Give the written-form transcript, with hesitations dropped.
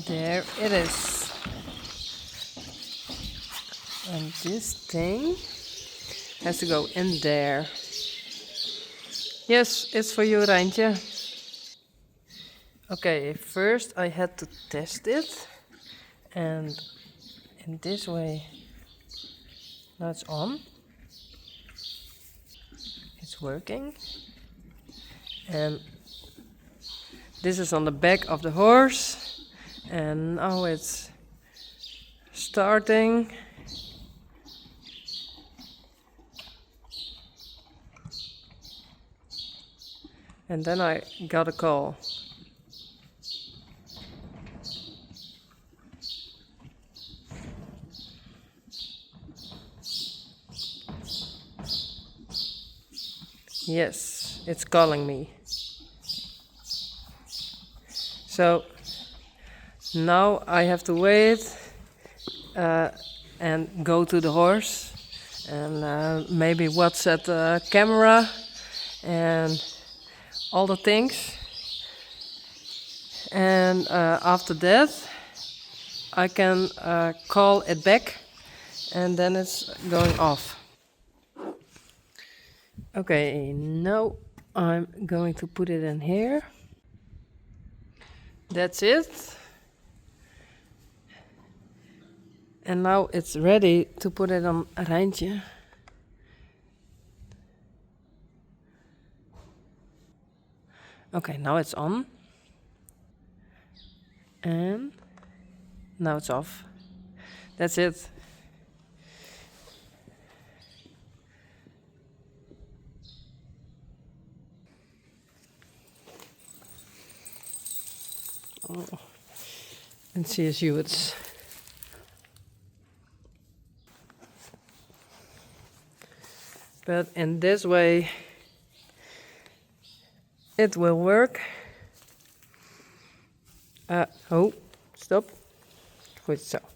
There it is. And this thing has to go in there. Yes, it's for you, Reintje. Okay, first I had to test it. And in this way, now it's on. It's working. And this is on the back of the horse. And now it's starting. And then I got a call. Yes, it's calling me. So now I have to wait and go to the horse and maybe watch at the camera and all the things. And after that I can call it back and then it's going off. Okay, now I'm going to put it in here. That's it. And now it's ready to put it on Reintje. Okay, now it's on. And now it's off. That's it. Oh. And see as you it's. But in this way it will work. Oh, stop. Goed zo.